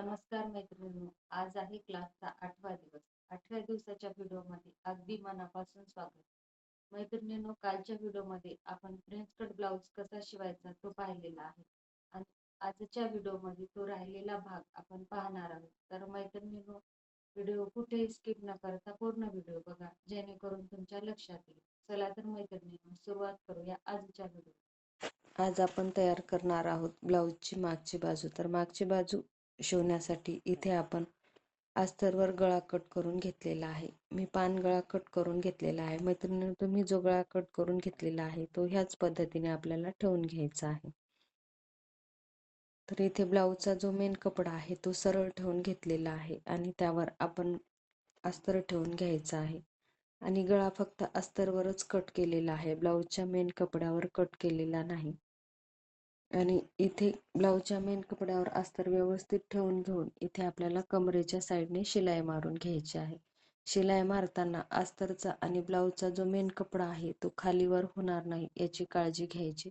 नमस्कार मैत्रिणींनो, आज आहे क्लासचा 8वा दिवस. 8व्या दिवसाच्या व्हिडिओमध्ये अगदी मनापासून स्वागत. मैत्रिणींनो, कालच्या व्हिडिओमध्ये आपण फ्रेंच कट ब्लाउज कसा शिवायचा तो पाहिलेला आहे आणि आजच्या व्हिडिओमध्ये तो राहिलेला भाग आपण पाहणार आहोत. तर मैत्रिणींनो, व्हिडिओ कुठेही स्किप न करता पूर्ण व्हिडिओ बघा, जेणेकरून तुमच्या लक्षात येईल. चला तर मैत्रिणींनो, सुरुवात करूया आजच्या व्हिडिओ. आज आपण तयार करणार आहोत ब्लाउजची मागची बाजू. तर मागची बाजू शिवण्यासाठी इथे आपण अस्तरवर गळा कट करून घेतलेला आहे. मी पान गळा कट करून घेतलेला आहे. मैत्रिणींनो, तुम्ही जो गळा कट करून घेतलेला आहे तो ह्याच पद्धतीने आपल्याला ठेवून घ्यायचा आहे. तर इथे ब्लाउजचा जो मेन कपडा आहे तो सरळ ठेवून घेतलेला आहे आणि त्यावर आपण अस्तर ठेवून घ्यायचा आहे आणि गळा फक्त अस्तरवरच कट केलेला आहे, ब्लाउजच्या मेन कपड्यावर कट केलेला नाही. आणि इथे ब्लाउजच्या मेन कपड्यावर अस्तर व्यवस्थित ठेवून घेऊन इथे आपल्याला कमरेच्या साईडने शिलाई मारून घ्यायची आहे. शिलाई मारताना अस्तरचा आणि ब्लाउजचा जो मेन कपडा आहे तो खालीवर होणार नाही याची काळजी घ्यायची.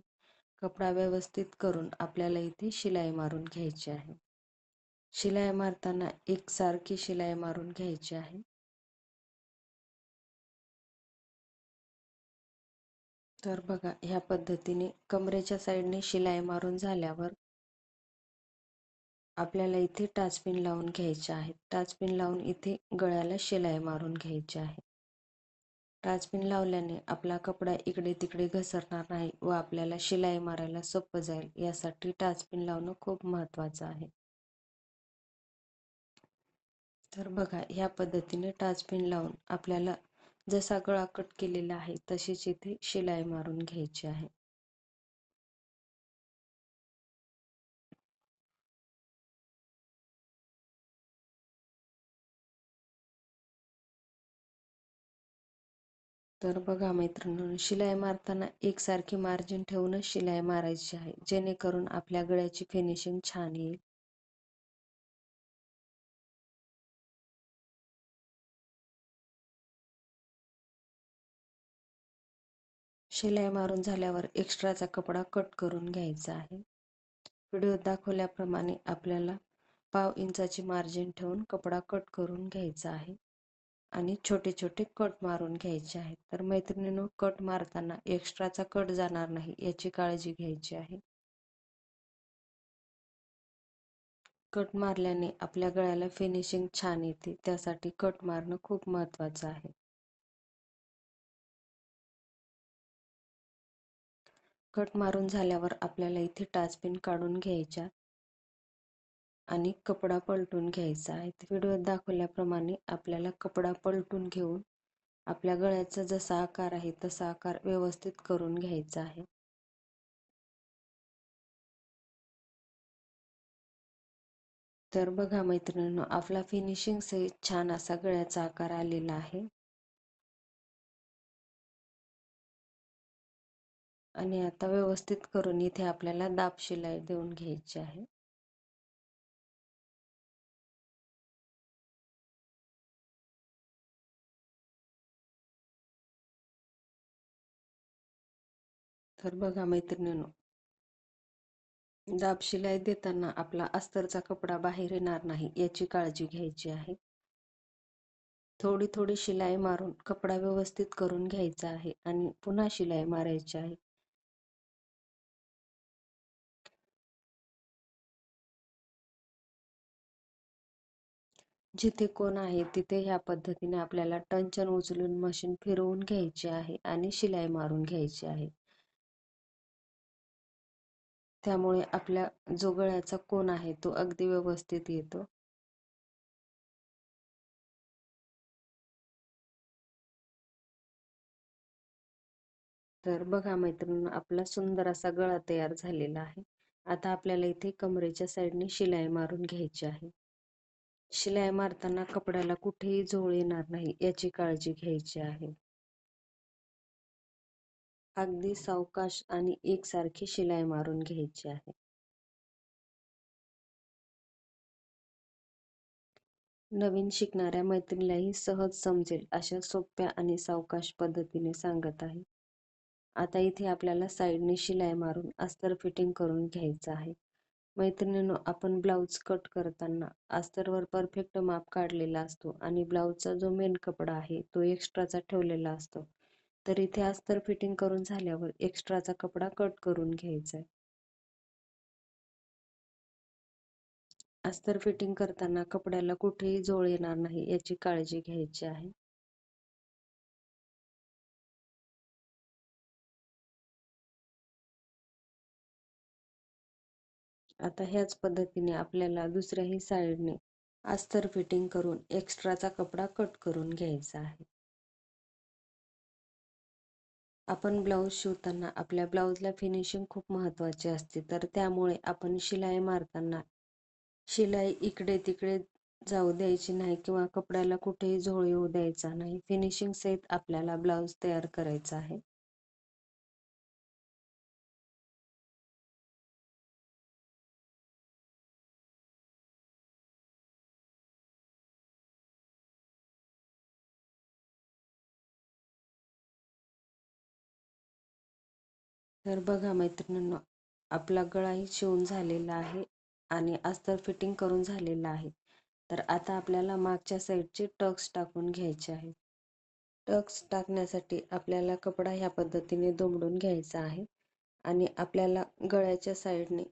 कपडा व्यवस्थित करून आपल्याला इथे शिलाई मारून घ्यायची आहे. शिलाई मारताना एकसारखी शिलाई मारून घ्यायची आहे. तर बघा, ह्या पद्धतीने कमरेच्या साईडने शिलाई मारून झाल्यावर आपल्याला इथे टाचपिन लावून घ्यायचे आहे. टाचपिन लावून इथे गळ्याला शिलाई मारून घ्यायची आहे. टाचपिन लावल्याने आपला कपडा इकडे तिकडे घसरणार नाही व आपल्याला शिलाई मारायला सोपं जाईल, यासाठी टाचपिन लावणं खूप महत्त्वाचं आहे. तर बघा, ह्या पद्धतीने टाचपिन लावून आपल्याला जसा गळा कट केलेला आहे तशीच इथे शिलाई मारून घ्यायची आहे. तर बघा मैत्रिणींनो, शिलाई मारताना एकसारखी मार्जिन ठेवूनच शिलाई मारायची आहे, जेणेकरून आपल्या गळ्याची फिनिशिंग छान येईल. शिलाई मारून झाल्यावर एक्स्ट्राचा कपडा कट करून घ्यायचा आहे. व्हिडिओत दाखवल्याप्रमाणे आपल्याला 1/2 इंचाची मार्जिन ठेवून कपडा कट करून घ्यायचा आहे आणि छोटे छोटे कट मारून घ्यायचे आहेत. तर मैत्रिणींनो, कट मारताना एक्स्ट्राचा कट जाणार नाही याची काळजी घ्यायची आहे. कट मारल्याने आपल्या गळ्याला फिनिशिंग छान येते, त्यासाठी कट मारणं खूप महत्त्वाचं आहे. कट मारून झाल्यावर आपल्याला इथे टाचपिन काढून घ्यायच्या आणि कपडा पलटून घ्यायचा आहे. व्हिडिओत दाखवल्याप्रमाणे आपल्याला कपडा पलटून घेऊन आपल्या गळ्याचा जसा आकार आहे तसा आकार व्यवस्थित करून घ्यायचा आहे. तर बघा मैत्रिणींनो, आपला फिनिशिंग सहित छान असा गळ्याचा आकार आलेला आहे आणि आता व्यवस्थित करून इथे आपल्याला दाब शिलाई देऊन घ्यायची आहे. तर बघा मैत्रिणींनो, दाब शिलाई देताना आपला अस्तरचा कपडा बाहेर येणार नाही याची काळजी घ्यायची आहे. थोडी थोडी शिलाई मारून कपडा व्यवस्थित करून घ्यायचा आहे आणि पुन्हा शिलाई मारायची आहे. जिथे कोण आहे तिथे ह्या पद्धतीने आपल्याला टंचन उचलून मशीन फिरवून घ्यायची आहे आणि शिलाई मारून घ्यायची आहे. त्यामुळे आपल्या जो गळ्याचा कोन आहे तो अगदी व्यवस्थित येतो. तर बघा मैत्रिणींनो, आपला सुंदर असा गळा तयार झालेला आहे. आता आपल्याला इथे कमरेच्या साईडने शिलाई मारून घ्यायची आहे. शिलाई मारताना कपड्याला कुठेही झोळ येणार नाही याची काळजी घ्यायची आहे. अगदी सावकाश आणि एकसारखी शिलाई मारून घ्यायची आहे. नवीन शिकणाऱ्या मैत्रिणीलाही सहज समजेल अशा सोप्या आणि सावकाश पद्धतीने सांगत आहे. आता इथे आपल्याला साईडने शिलाई मारून अस्तर फिटिंग करून घ्यायचं आहे. मैत्रिणींनो, आपण ब्लाऊज कट करताना अस्तरवर परफेक्ट माप काढलेला असतो आणि ब्लाऊजचा जो मेन कपडा आहे तो एक्स्ट्राचा ठेवलेला असतो. तर इथे अस्तर फिटिंग करून झाल्यावर एक्स्ट्राचा कपडा कट करून घ्यायचा आहे. अस्तर फिटिंग करताना कपड्याला कुठेही झोळ येणार नाही याची काळजी घ्यायची आहे. आता ह्याच पद्धतीने आपल्याला दुसऱ्याही साईडने अस्तर फिटिंग करून एक्स्ट्राचा कपडा कट करून घ्यायचा आहे. आपण ब्लाऊज शिवताना आपल्या ब्लाऊजला फिनिशिंग खूप महत्त्वाची असते, तर त्यामुळे आपण शिलाई मारताना शिलाई इकडे तिकडे जाऊ द्यायची नाही किंवा कपड्याला कुठेही झोळ येऊ द्यायचा नाही. फिनिशिंग सहित आपल्याला ब्लाऊज तयार करायचा आहे. तर बघा मैत्रिणींनो, आपला गळाही शिवून झालेला आहे आणि अस्तर फिटिंग करून झालेला आहे. तर आता आपल्याला मागच्या साईडचे टक्स टाकून घ्यायचे आहेत. टक्स टाकण्यासाठी आपल्याला कपडा ह्या पद्धतीने दुमडून घ्यायचा आहे आणि आपल्याला गळ्याच्या साईडने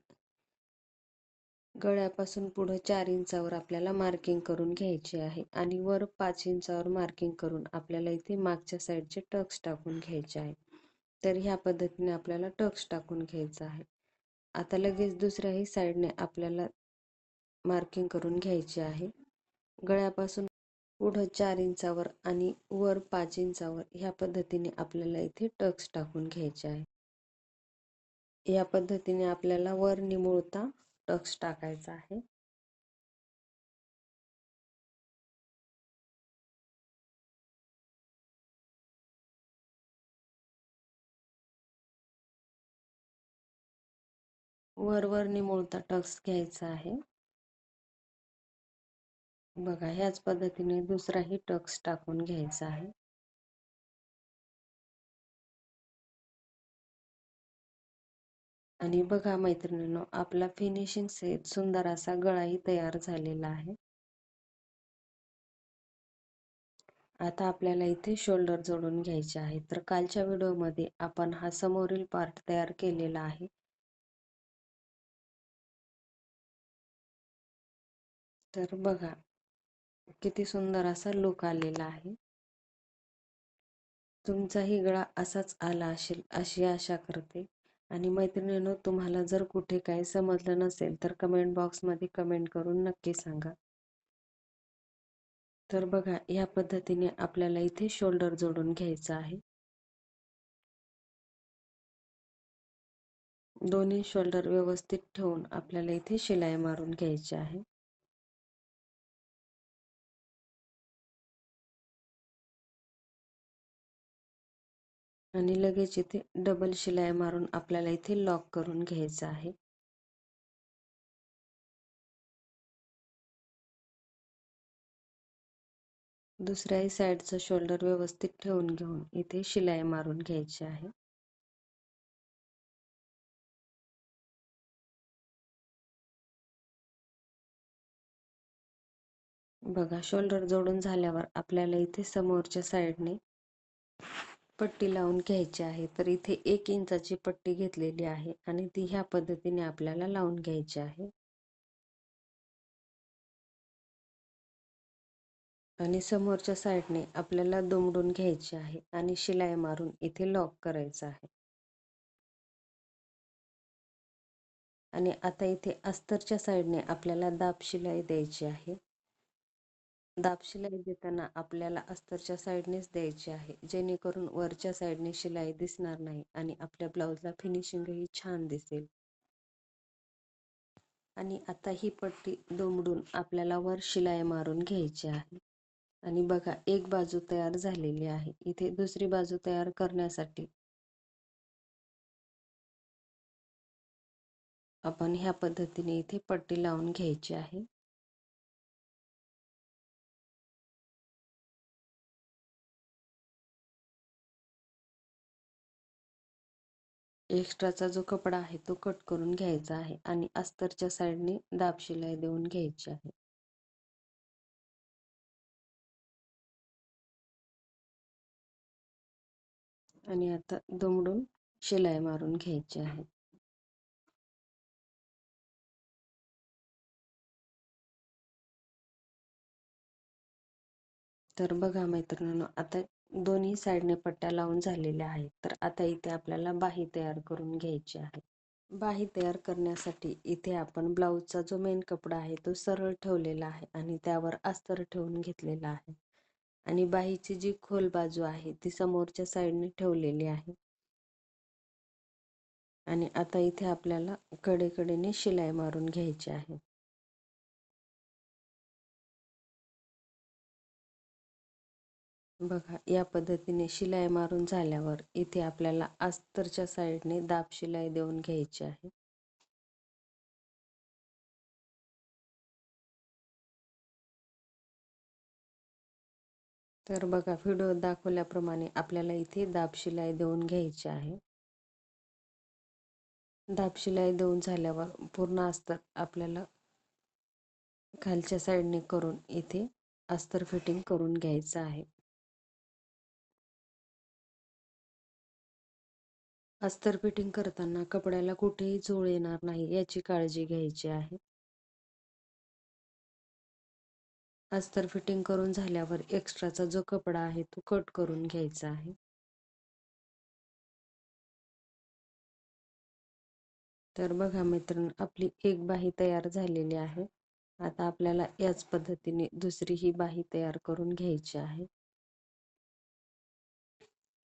गळ्यापासून पुढे 4 इंचावर आपल्याला मार्किंग करून घ्यायची आहे आणि वर 5 इंचावर मार्किंग करून आपल्याला इथे मागच्या साईडचे टक्स टाकून घ्यायचे आहे. तर ह्या पद्धतीने आपल्याला टक्स टाकून घ्यायचं आहे. आता लगेच दुसऱ्याही साईडने आपल्याला मार्किंग करून घ्यायची आहे. गळ्यापासून पुढं 4 इंचावर आणि वर 5 इंचावर ह्या पद्धतीने आपल्याला इथे टक्स टाकून घ्यायचे आहे. या पद्धतीने आपल्याला वर निमुळता टक्स टाकायचा आहे. वर निमुळता टक्स घ्यायचा आहे. बघा, ह्याच पद्धतीने दुसराही टक्स टाकून घ्यायचा आहे. आणि बघा मैत्रिणींनो, आपला फिनिशिंग सहित सुंदर असा गळाही तयार झालेला आहे. आता आपल्याला इथे शोल्डर जोडून घ्यायचे आहे. तर कालच्या व्हिडिओमध्ये आपण हा समोरील पार्ट तयार केलेला आहे. तर बघा, किती सुंदर असा लुक आलेला आहे. तुमचाही गळा असाच आला असेल अशी आशा करते. आणि मैत्रिणींनो, तुम्हाला जर कुठे काही समजलं नसेल तर कमेंट बॉक्समध्ये कमेंट करून नक्की सांगा. तर बघा, या पद्धतीने आपल्याला इथे शोल्डर जोडून घ्यायचा आहे. दोन्ही शोल्डर व्यवस्थित ठेवून आपल्याला इथे शिलाई मारून घ्यायची आहे. आणि लगेच इथे डबल शिलाई मारून आपल्याला इथे लॉक करून घ्यायचं आहे. दुसऱ्याही साईडचा शोल्डर व्यवस्थित ठेवून घेऊन इथे शिलाई मारून घ्यायची आहे. बघा, शोल्डर जोडून झाल्यावर आपल्याला इथे समोरच्या साईडने पट्टी लावून घ्यायची आहे. तर इथे 1 इंचाची पट्टी घेतलेली आहे आणि ती ह्या पद्धतीने आपल्याला लावून घ्यायची आहे. आणि समोरच्या साईडने आपल्याला दुमडून घ्यायची आहे आणि शिलाई मारून इथे लॉक करायचं आहे. आणि आता इथे अस्तरच्या साईडने आपल्याला दाब शिलाई द्यायची आहे. दाब शिलाई देताना आपल्याला अस्तरच्या साईडनेच द्यायची आहे, जेणेकरून वरच्या साईडने शिलाई दिसणार नाही आणि आपल्या ब्लाऊजला फिनिशिंगही छान दिसेल. आणि आता ही पट्टी दुमडून आपल्याला वर शिलाई मारून घ्यायची आहे. आणि बघा, एक बाजू तयार झालेली आहे. इथे दुसरी बाजू तयार करण्यासाठी आपण ह्या पद्धतीने इथे पट्टी लावून घ्यायची आहे. एक्स्ट्राचा जो कपडा आहे तो कट करून घ्यायचा आहे आणि अस्तरच्या साईडने दाब शिलाई देऊन घ्यायची आहे. आणि आता दुमडून शिलाई मारून घ्यायची आहे. तर बघा मैत्रिणींनो, आता दोन्ही साईडने पट्ट्या लावून झालेल्या आहेत. तर आता इथे आपल्याला बाही तयार करून घ्यायची आहे. बाही तयार करण्यासाठी इथे आपण ब्लाऊजचा जो मेन कपडा आहे तो सरळ ठेवलेला आहे आणि त्यावर अस्तर ठेवून घेतलेला आहे. आणि बाहीची जी खोल बाजू आहे ती समोरच्या साईडने ठेवलेली आहे. आणि आता इथे आपल्याला कडेकडेने शिलाई मारून घ्यायची आहे. बघा, या पद्धतीने शिलाई मारून झाल्यावर इथे आपल्याला अस्तरच्या साईडने दाब शिलाई देऊन घ्यायची आहे. तर बघा, व्हिडिओ दाखवल्याप्रमाणे आपल्याला इथे दाब शिलाई देऊन घ्यायची आहे. दाब शिलाई देऊन झाल्यावर पूर्ण अस्तर आपल्याला खालच्या साईडने करून इथे अस्तर फिटिंग करून घ्यायचं आहे. अस्तर फिटिंग करताना कपड्याला कुठेही झोळ येणार नाही याची काळजी घ्यायची आहे. अस्तर फिटिंग करून झाल्यावर एक्स्ट्राचा जो कपडा आहे तो कट करून घ्यायचा आहे. तर बघा मित्रांनो, आपली एक बाही तयार झालेली आहे. आता आपल्याला याच पद्धतीने दुसरी ही बाही तयार करून घ्यायची आहे.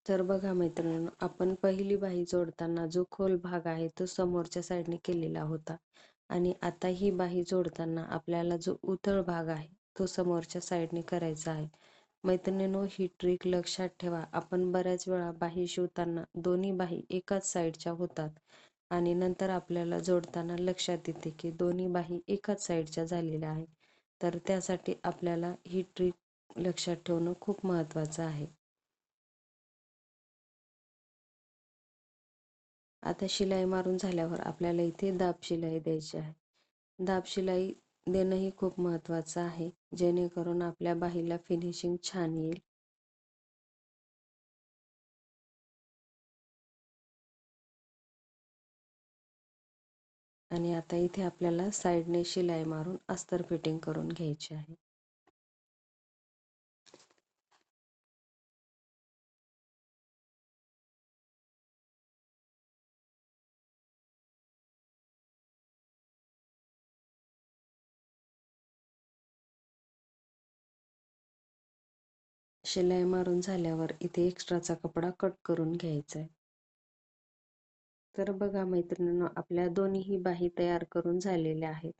तर बघा मैत्रिणींनो, आपण पहिली बाही जोडताना जो खोल भाग आहे तो समोरच्या साईडने केलेला होता आणि आता ही बाही जोडताना आपल्याला जो उथळ भाग आहे तो समोरच्या साईडने करायचा आहे. मैत्रिणींनो, ही ट्रिक लक्षात ठेवा. आपण बऱ्याच वेळा बाही शिवताना दोन्ही बाही एकाच साईडच्या होतात आणि नंतर आपल्याला जोडताना लक्षात येते की दोन्ही बाही एकाच साईडच्या झालेल्या आहेत. तर त्यासाठी आपल्याला ही ट्रिक लक्षात ठेवणं खूप महत्त्वाचं आहे. आता शिलाई मारून झाल्यावर आपल्याला इथे दाब शिलाई द्यायची आहे. दाब शिलाई देणंही खूप महत्त्वाचं आहे, जेणेकरून आपल्या बाहीला फिनिशिंग छान येईल. आणि आता इथे आपल्याला साईडने शिलाई मारून अस्तर फिटिंग करून घ्यायची आहे. शिलाई मारून झाल्यावर इथे एक्स्ट्राचा कपडा कट करून घ्यायचा आहे. तर बघा मैत्रिणींनो, आपल्या दोन्हीही बाही तयार करून झालेल्या आहेत.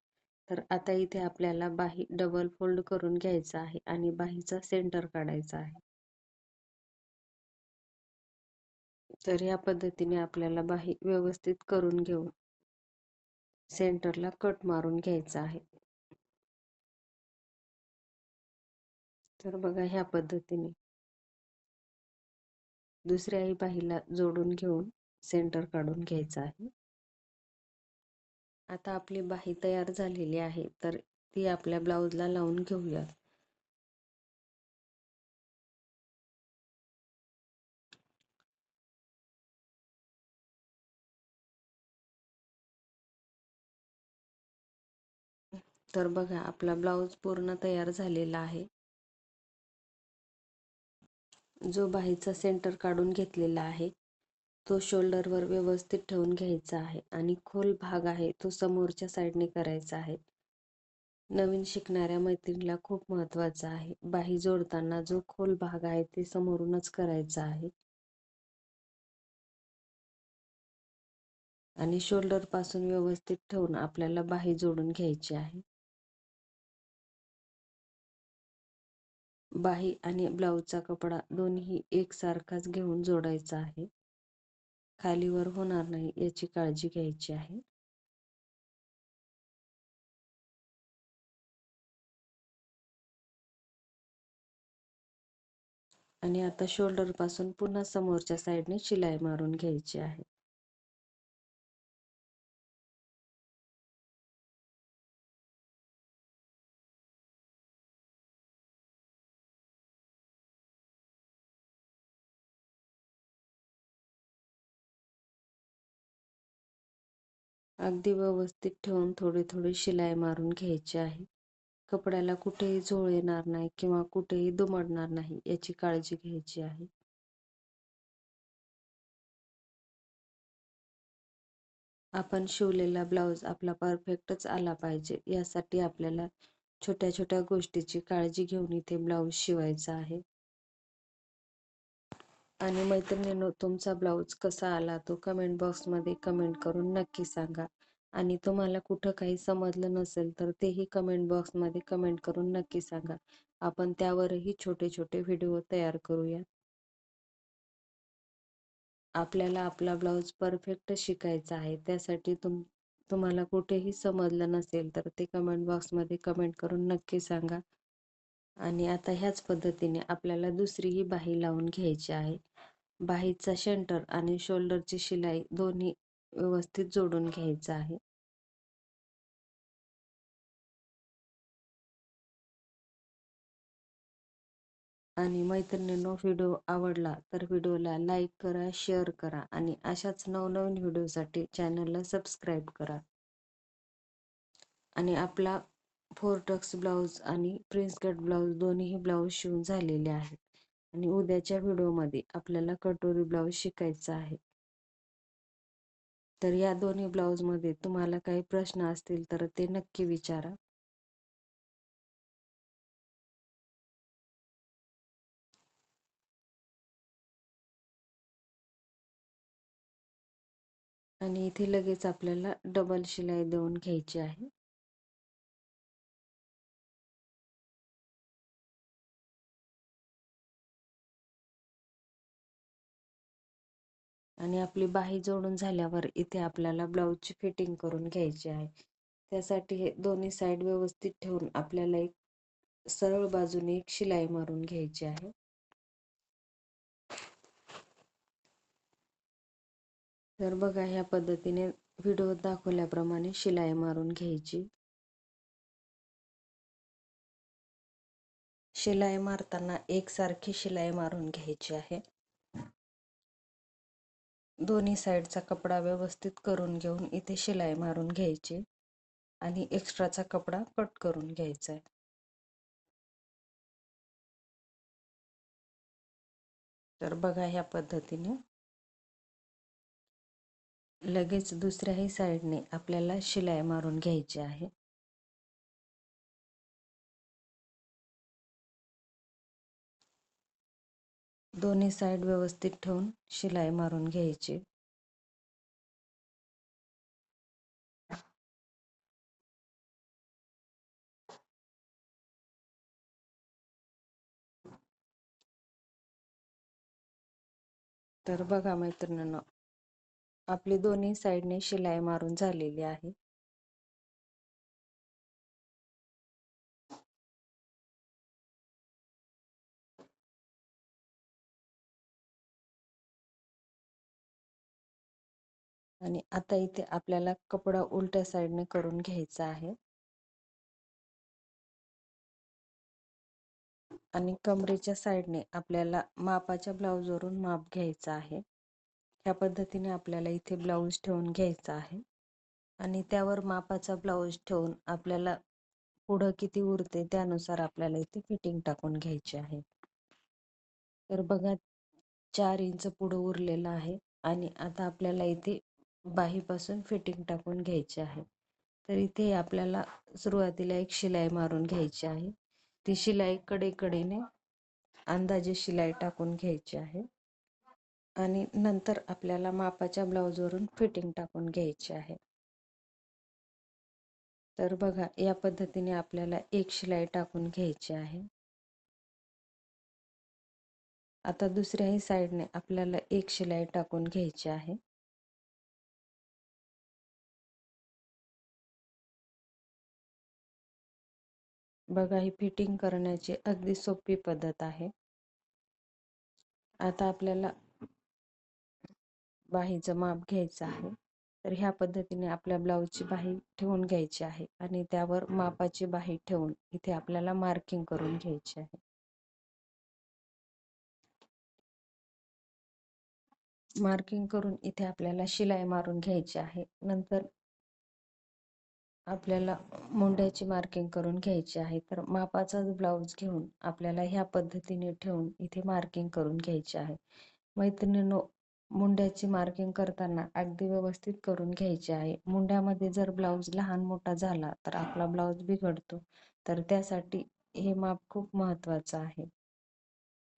तर आता इथे आपल्याला बाही डबल फोल्ड करून घ्यायचा आहे आणि बाहीचा सेंटर काढायचा आहे. तर या पद्धतीने आपल्याला बाही व्यवस्थित करून घेऊन सेंटरला कट मारून घ्यायचा आहे. तर बघा, ह्या पद्धतीने दुसऱ्याही बाहीला जोडून घेऊन सेंटर काढून घ्यायचा आहे. आता आपली बाही तयार झालेली आहे, तर ती आपल्या ब्लाऊजला लावून घेऊया. तर बघा, आपला ब्लाऊज पूर्ण तयार झालेला आहे. जो बाहीचा सेंटर काढून घेतलेला आहे तो शोल्डरवर व्यवस्थित ठेवून घ्यायचा आहे आणि खोल भाग आहे तो समोरच्या साईडने करायचा आहे. नवीन शिकणाऱ्या मैत्रिणीला खूप महत्त्वाचा आहे, बाही जोडताना जो खोल भाग आहे ते समोरूनच करायचा आहे. आणि शोल्डर पासून व्यवस्थित ठेवून आपल्याला बाही जोडून घ्यायची आहे. बाही आणि ब्लाऊजचा कपडा दोन्ही एकसारखाच घेऊन जोडायचा आहे. खालीवर होणार नाही याची काळजी घ्यायची आहे. आणि आता शोल्डर पासून पुन्हा समोरच्या साईडने शिलाई मारून घ्यायची आहे. अगदी व्यवस्थित ठेवून थोडी थोडी शिलाई मारून घ्यायची आहे. कपड्याला कुठेही झोळ येणार नाही किंवा कुठेही दुमडणार नाही याची काळजी घ्यायची आहे. आपण शिवलेला ब्लाऊज आपला परफेक्टच आला पाहिजे यासाठी आपल्याला छोट्या छोट्या गोष्टीची काळजी घेऊन इथे ब्लाऊज शिवायचा आहे. आणि मैत्रिणींनो, तुमचा ब्लाऊज कसा आला तो कमेंट बॉक्समध्ये कमेंट करून नक्की सांगा. आणि तुम्हाला कुठं काही समजलं नसेल तर तेही कमेंट बॉक्समध्ये कमेंट करून नक्की सांगा. आपण त्यावरही छोटे छोटे व्हिडिओ तयार करूया. आपल्याला आपला ब्लाऊज परफेक्ट शिकायचा आहे. त्यासाठी तुम्हाला कुठेही समजलं नसेल तर ते कमेंट बॉक्समध्ये कमेंट करून नक्की सांगा. आणि आता ह्याच पद्धतीने आपल्याला दुसरीही बाही लावून घ्यायची आहे. बाहीचा सेंटर आणि शोल्डरची शिलाई दोन्ही व्यवस्थित जोडून घ्यायचं आहे. आणि मैत्रिणींनो, व्हिडिओ आवडला तर व्हिडिओला लाईक करा, शेअर करा आणि अशाच नवनवीन व्हिडिओसाठी चॅनलला सबस्क्राईब करा. आणि आपला 4 टक्स ब्लाऊज आणि प्रिन्स कट ब्लाऊज दोन्ही ब्लाऊज शिवून झालेले आहेत. आणि उद्याच्या व्हिडिओमध्ये आपल्याला कटोरी ब्लाऊज शिकायचा आहे. तर या दोन्ही ब्लाऊजमध्ये तुम्हाला काही प्रश्न असतील तर ते नक्की विचारा. आणि इथे लगेच आपल्याला डबल शिलाई देऊन घ्यायची आहे. आणि आपली बाही जोडून झाल्यावर इथे आपल्याला ब्लाऊजची फिटिंग करून घ्यायची आहे. त्यासाठी हे दोन्ही साईड व्यवस्थित ठेवून आपल्याला एक सरळ बाजूने एक शिलाई मारून घ्यायची आहे. तर बघा, ह्या पद्धतीने व्हिडिओ दाखवल्याप्रमाणे शिलाई मारून घ्यायची. शिलाई मारताना एकसारखी शिलाई मारून घ्यायची आहे. दोन्ही साईडचा कपडा व्यवस्थित करून घेऊन इथे शिलाई मारून घ्यायची आणि एक्स्ट्राचा कपडा कट करून घ्यायचा आहे. तर बघा, ह्या पद्धतीने लगेच दुसऱ्याही साईडने आपल्याला शिलाई मारून घ्यायची आहे. दोन्ही साईड व्यवस्थित ठेवून शिलाई मारून घ्यायची. तर बघा मैत्रिणींनो, आपली दोन्ही साईडने शिलाई मारून झालेली आहे. आणि आता इथे आपल्याला कपडा उलट्या साईडने करून घ्यायचा आहे. आणि कमरेच्या साईडने आपल्याला मापाच्या ब्लाऊजवरून माप घ्यायचं आहे. ह्या पद्धतीने आपल्याला इथे ब्लाऊज ठेवून घ्यायचा आहे. आणि त्यावर मापाचा ब्लाऊज ठेवून आपल्याला पुढं किती उरते त्यानुसार आपल्याला इथे फिटिंग टाकून घ्यायची आहे. तर बघा, 4 इंच पुढं उरलेलं आहे. आणि आता आपल्याला इथे बाहीपासून फिटिंग टाकून घ्यायची आहे. तर इथे आपल्याला सुरुवातीला एक शिलाई मारून घ्यायची आहे. ती शिलाई कडेकडेने अंदाजे शिलाई टाकून घ्यायची आहे. आणि नंतर आपल्याला मापाच्या ब्लाऊजवरून फिटिंग टाकून घ्यायची आहे. तर बघा, या पद्धतीने आपल्याला एक शिलाई टाकून घ्यायची आहे. आता दुसऱ्याही साईडने आपल्याला एक शिलाई टाकून घ्यायची आहे. बघा, ही फिटिंग करण्याची अगदी सोपी पद्धत आहे. आता आपल्याला बाहीचं माप घ्यायचं आहे. तर ह्या पद्धतीने आपल्या ब्लाऊजची बाही ठेवून घ्यायची आहे आणि त्यावर मापाची बाही ठेवून इथे आपल्याला मार्किंग करून घ्यायची आहे. मार्किंग करून इथे आपल्याला शिलाई मारून घ्यायची आहे. नंतर आपल्याला मुंड्याची मार्किंग करून घ्यायची आहे. तर मापाचा ब्लाऊज घेऊन आपल्याला ह्या पद्धतीने ठेवून इथे मार्किंग करून घ्यायची आहे. मैत्रिणींनो, मुंड्याची मार्किंग करताना अगदी व्यवस्थित करून घ्यायची आहे. मुंड्यामध्ये जर ब्लाऊज लहान मोठा झाला तर आपला ब्लाऊज बिघडतो. तर त्यासाठी हे माप खूप महत्त्वाचं आहे.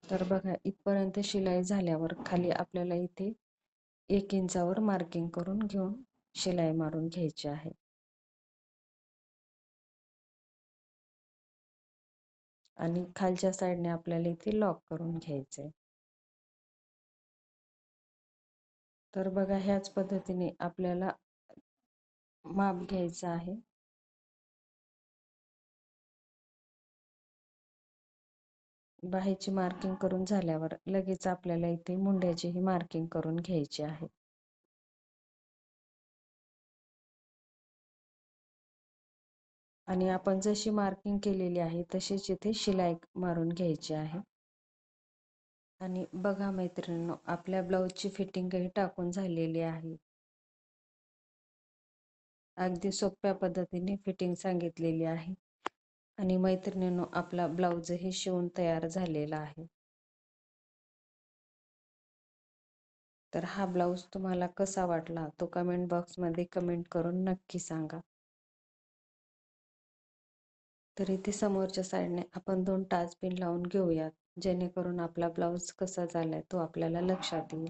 तर बघा, इथपर्यंत शिलाई झाल्यावर खाली आपल्याला इथे 1 इंचावर मार्किंग करून घेऊन शिलाई मारून घ्यायची आहे. आणि खालच्या साईडने आपल्याला इथे लॉक करून घ्यायचंय. तर बघा, ह्याच पद्धतीने आपल्याला माप घ्यायचं आहे. बाहीची मार्किंग करून झाल्यावर लगेच आपल्याला इथे मुंड्याची ही मार्किंग करून घ्यायची आहे. आणि आपण जशी मार्किंग केलेली आहे तशीच इथे शिलाई मारून घ्यायची आहे. आणि बघा मैत्रिणींनो, आपल्या ब्लाऊजची फिटिंगही टाकून झालेली आहे. अगदी सोप्या पद्धतीने फिटिंग सांगितलेली आहे. आणि मैत्रिणींनो, आपला ब्लाऊजही शिवून तयार झालेला आहे. तर हा ब्लाऊज तुम्हाला कसा वाटला तो कमेंट बॉक्समध्ये कमेंट करून नक्की सांगा. तर इथे समोरच्या साईडने आपण 2 टाच पिन लावून घेऊयात, जेणेकरून आपला ब्लाऊज कसा झालाय तो आपल्याला लक्षात येईल.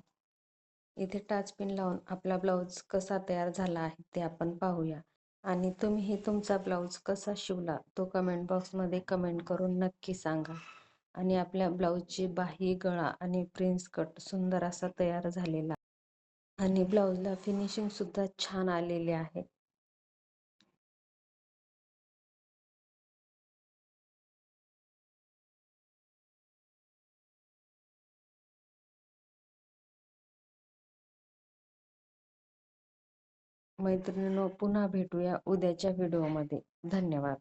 इथे टाच पिन लावून आपला ब्लाऊज कसा तयार झाला आहे ते आपण पाहूया. आणि तुम्ही तुमचा ब्लाऊज कसा शिवला तो कमेंट बॉक्समध्ये कमेंट करून नक्की सांगा. आणि आपल्या ब्लाऊजची बाही, गळा आणि प्रिन्स कट सुंदर असा तयार झालेला आणि ब्लाऊजला फिनिशिंग सुद्धा छान आलेले आहे. मैत्रिणींनो, पुन्हा भेटूया उद्याच्या व्हिडिओमध्ये. धन्यवाद.